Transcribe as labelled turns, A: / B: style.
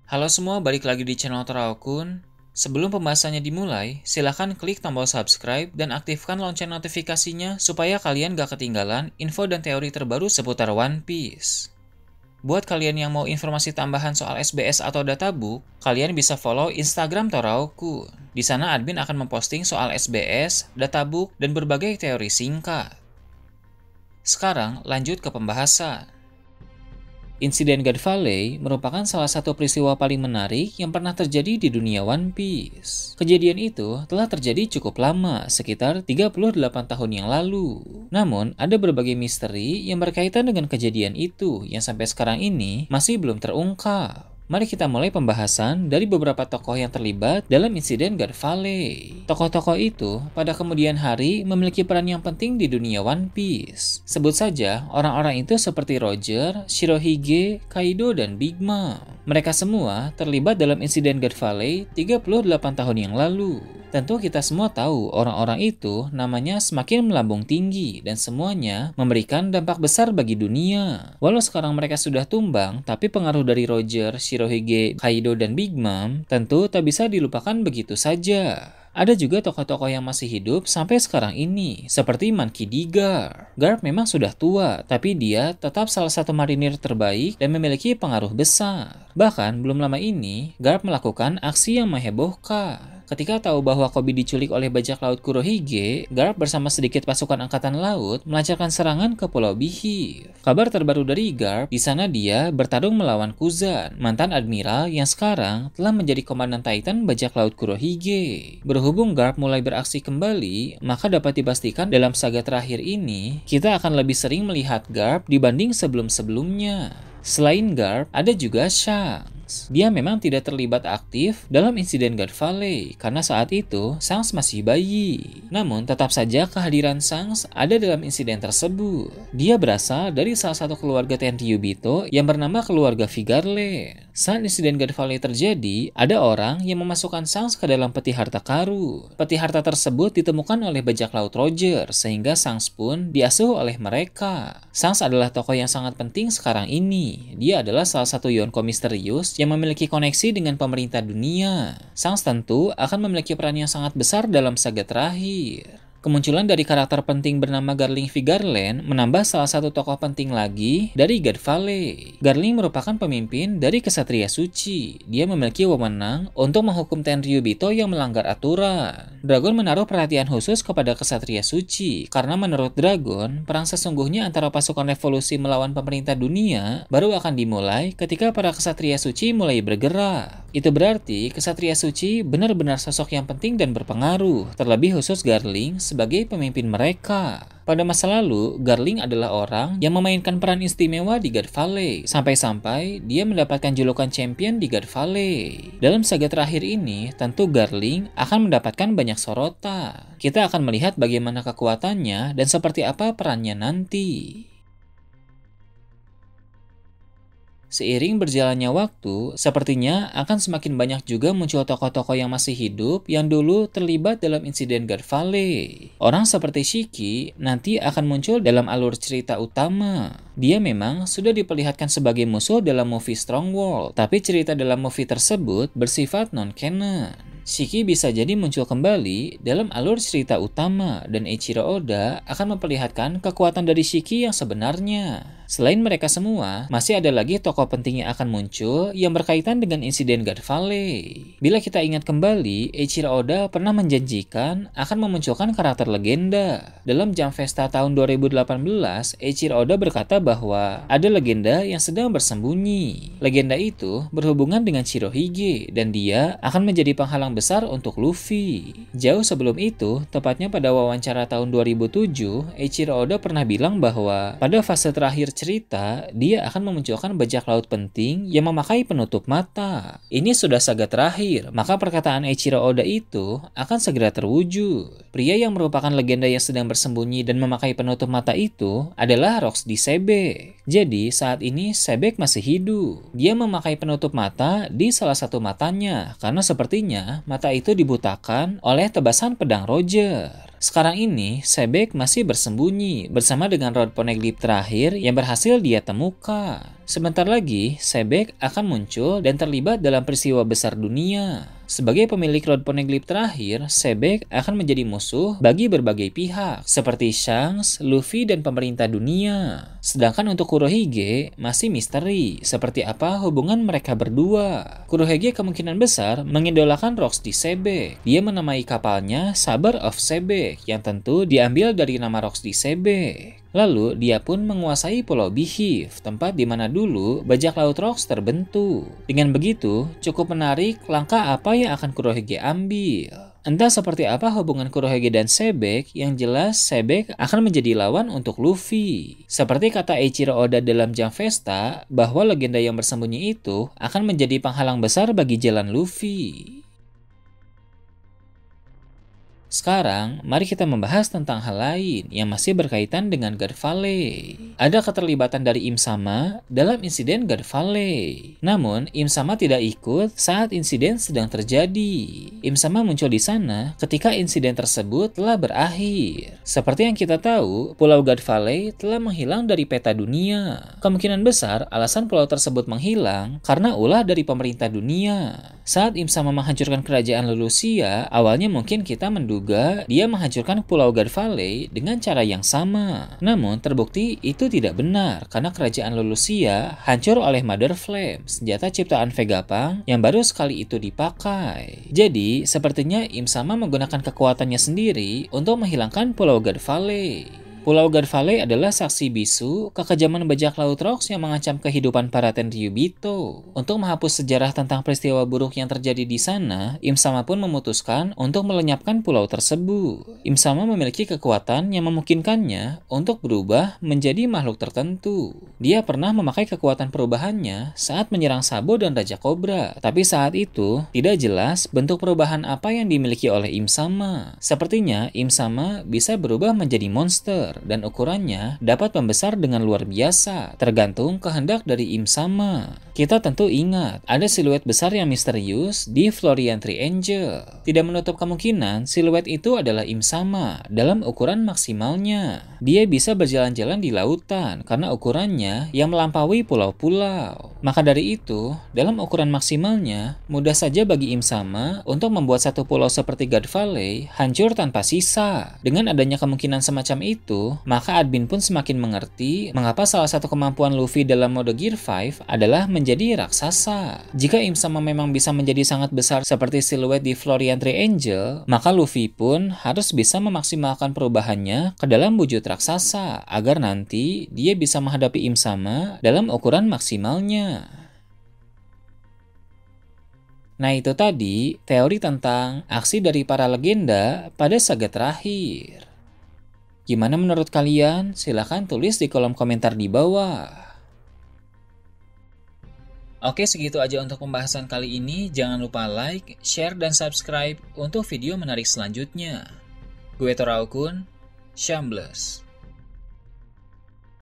A: Halo semua, balik lagi di channel Toraokun. Sebelum pembahasannya dimulai, silahkan klik tombol subscribe dan aktifkan lonceng notifikasinya supaya kalian gak ketinggalan info dan teori terbaru seputar One Piece. Buat kalian yang mau informasi tambahan soal SBS atau databook, kalian bisa follow Instagram Toraokun. Di sana admin akan memposting soal SBS, databook, dan berbagai teori singkat. Sekarang lanjut ke pembahasan. Insiden God Valley merupakan salah satu peristiwa paling menarik yang pernah terjadi di dunia One Piece. Kejadian itu telah terjadi cukup lama, sekitar 38 tahun yang lalu. Namun, ada berbagai misteri yang berkaitan dengan kejadian itu yang sampai sekarang ini masih belum terungkap. Mari kita mulai pembahasan dari beberapa tokoh yang terlibat dalam insiden God Valley. Tokoh-tokoh itu pada kemudian hari memiliki peran yang penting di dunia One Piece. Sebut saja orang-orang itu seperti Roger, Shirohige, Kaido, dan Big Mom. Mereka semua terlibat dalam insiden God Valley 38 tahun yang lalu. Tentu kita semua tahu orang-orang itu namanya semakin melambung tinggi dan semuanya memberikan dampak besar bagi dunia. Walau sekarang mereka sudah tumbang, tapi pengaruh dari Roger, Shirohige, Kaido, dan Big Mom tentu tak bisa dilupakan begitu saja. Ada juga tokoh-tokoh yang masih hidup sampai sekarang ini, seperti Monkey D. Garp. Garp memang sudah tua, tapi dia tetap salah satu marinir terbaik dan memiliki pengaruh besar. Bahkan belum lama ini, Garp melakukan aksi yang menghebohkan. Ketika tahu bahwa Koby diculik oleh bajak laut Kurohige, Garp bersama sedikit pasukan angkatan laut melancarkan serangan ke Pulau Bihir. Kabar terbaru dari Garp, di sana dia bertarung melawan Kuzan, mantan admiral yang sekarang telah menjadi komandan Titan bajak laut Kurohige. Berhubung Garp mulai beraksi kembali, maka dapat dipastikan dalam saga terakhir ini, kita akan lebih sering melihat Garp dibanding sebelum-sebelumnya. Selain Garp, ada juga Shanks. Dia memang tidak terlibat aktif dalam insiden God Valley karena saat itu Shanks masih bayi. Namun tetap saja kehadiran Shanks ada dalam insiden tersebut. Dia berasal dari salah satu keluarga Tenryubito yang bernama keluarga Vigarland. Saat insiden God Valley terjadi, ada orang yang memasukkan Shanks ke dalam peti harta karun. Peti harta tersebut ditemukan oleh bajak laut Roger sehingga Shanks pun diasuh oleh mereka. Shanks adalah tokoh yang sangat penting sekarang ini. Dia adalah salah satu Yonko misterius yang memiliki koneksi dengan pemerintah dunia. Shanks tentu akan memiliki peran yang sangat besar dalam saga terakhir. Kemunculan dari karakter penting bernama Garling Vigarland menambah salah satu tokoh penting lagi dari God Valley. Garling merupakan pemimpin dari Kesatria Suci. Dia memiliki wewenang untuk menghukum Tenryubito yang melanggar aturan. Dragon menaruh perhatian khusus kepada Kesatria Suci karena menurut Dragon, perang sesungguhnya antara pasukan revolusi melawan pemerintah dunia baru akan dimulai ketika para Kesatria Suci mulai bergerak. Itu berarti Kesatria Suci benar-benar sosok yang penting dan berpengaruh, terlebih khusus Garling sebagai pemimpin mereka. Pada masa lalu, Garling adalah orang yang memainkan peran istimewa di God Valley, sampai-sampai dia mendapatkan julukan champion di God Valley. Dalam saga terakhir ini, tentu Garling akan mendapatkan banyak sorotan. Kita akan melihat bagaimana kekuatannya dan seperti apa perannya nanti. Seiring berjalannya waktu, sepertinya akan semakin banyak juga muncul tokoh-tokoh yang masih hidup yang dulu terlibat dalam insiden God Valley. Orang seperti Shiki nanti akan muncul dalam alur cerita utama. Dia memang sudah diperlihatkan sebagai musuh dalam movie Strong World, tapi cerita dalam movie tersebut bersifat non-canon. Shiki bisa jadi muncul kembali dalam alur cerita utama dan Eiichiro Oda akan memperlihatkan kekuatan dari Shiki yang sebenarnya. Selain mereka semua, masih ada lagi tokoh penting yang akan muncul yang berkaitan dengan insiden God Valley. Bila kita ingat kembali, Eiichiro Oda pernah menjanjikan akan memunculkan karakter legenda. Dalam Jump Festa tahun 2018, Eiichiro Oda berkata bahwa ada legenda yang sedang bersembunyi. Legenda itu berhubungan dengan Shirohige dan dia akan menjadi penghalang besar untuk Luffy. Jauh sebelum itu, tepatnya pada wawancara tahun 2007, Eiichiro Oda pernah bilang bahwa pada fase terakhir cerita, dia akan memunculkan bajak laut penting yang memakai penutup mata. Ini sudah saga terakhir, maka perkataan Eiichiro Oda itu akan segera terwujud. Pria yang merupakan legenda yang sedang bersembunyi dan memakai penutup mata itu adalah Rox D. Sebek. Jadi, saat ini Sebek masih hidup. Dia memakai penutup mata di salah satu matanya, karena sepertinya mata itu dibutakan oleh tebasan pedang Roger. Sekarang ini, Sebek masih bersembunyi bersama dengan Rod Poneglyph terakhir yang berhasil dia temukan. Sebentar lagi, Sebek akan muncul dan terlibat dalam peristiwa besar dunia. Sebagai pemilik Rod Poneglyph terakhir, Sebek akan menjadi musuh bagi berbagai pihak, seperti Shanks, Luffy, dan pemerintah dunia. Sedangkan untuk Kurohige, masih misteri, seperti apa hubungan mereka berdua. Kurohige kemungkinan besar mengidolakan Rocksteady Sebek. Dia menamai kapalnya Saber of Sebek, yang tentu diambil dari nama Rocksteady Sebek. Lalu, dia pun menguasai Pulau Beehive, tempat di mana dulu bajak laut Rocks terbentuk. Dengan begitu, cukup menarik langkah apa yang akan Kurohige ambil. Entah seperti apa hubungan Kurohige dan Sebek, yang jelas Sebek akan menjadi lawan untuk Luffy. Seperti kata Eiichiro Oda dalam Jump Festa, bahwa legenda yang bersembunyi itu akan menjadi penghalang besar bagi jalan Luffy. Sekarang, mari kita membahas tentang hal lain yang masih berkaitan dengan God Valley. Ada keterlibatan dari Im Sama dalam insiden God Valley. Namun, Im Sama tidak ikut saat insiden sedang terjadi. Im Sama muncul di sana ketika insiden tersebut telah berakhir. Seperti yang kita tahu, Pulau God Valley telah menghilang dari peta dunia. Kemungkinan besar alasan pulau tersebut menghilang karena ulah dari pemerintah dunia. Saat Im Sama menghancurkan kerajaan Lelousia, awalnya mungkin kita menduga dia menghancurkan Pulau God Valley dengan cara yang sama. Namun terbukti itu tidak benar karena kerajaan Lelousia hancur oleh Mother Flame, senjata ciptaan Vegapunk yang baru sekali itu dipakai. Jadi sepertinya Im Sama menggunakan kekuatannya sendiri untuk menghilangkan Pulau God Valley. Pulau God Valley adalah saksi bisu kekejaman bajak laut Rocks yang mengancam kehidupan para Tenryubito. Untuk menghapus sejarah tentang peristiwa buruk yang terjadi di sana, Im Sama pun memutuskan untuk melenyapkan pulau tersebut. Im Sama memiliki kekuatan yang memungkinkannya untuk berubah menjadi makhluk tertentu. Dia pernah memakai kekuatan perubahannya saat menyerang Sabo dan Raja Cobra, tapi saat itu tidak jelas bentuk perubahan apa yang dimiliki oleh Im Sama. Sepertinya Im Sama bisa berubah menjadi monster dan ukurannya dapat membesar dengan luar biasa, tergantung kehendak dari Im Sama. Kita tentu ingat, ada siluet besar yang misterius di Florian Triangle. Tidak menutup kemungkinan siluet itu adalah Im Sama dalam ukuran maksimalnya. Dia bisa berjalan-jalan di lautan karena ukurannya yang melampaui pulau-pulau. Maka dari itu, dalam ukuran maksimalnya, mudah saja bagi Im Sama untuk membuat satu pulau seperti God Valley hancur tanpa sisa. Dengan adanya kemungkinan semacam itu, maka admin pun semakin mengerti mengapa salah satu kemampuan Luffy dalam mode Gear 5 adalah menjadi raksasa. Jika Im Sama memang bisa menjadi sangat besar seperti siluet di Florian Triangle, maka Luffy pun harus bisa memaksimalkan perubahannya ke dalam wujud raksasa agar nanti dia bisa menghadapi Im Sama dalam ukuran maksimalnya. Nah, itu tadi teori tentang aksi dari para legenda pada saga terakhir. Gimana menurut kalian? Silahkan tulis di kolom komentar di bawah. Oke, segitu aja untuk pembahasan kali ini. Jangan lupa like, share, dan subscribe untuk video menarik selanjutnya. Gue Toraukun, Shambles.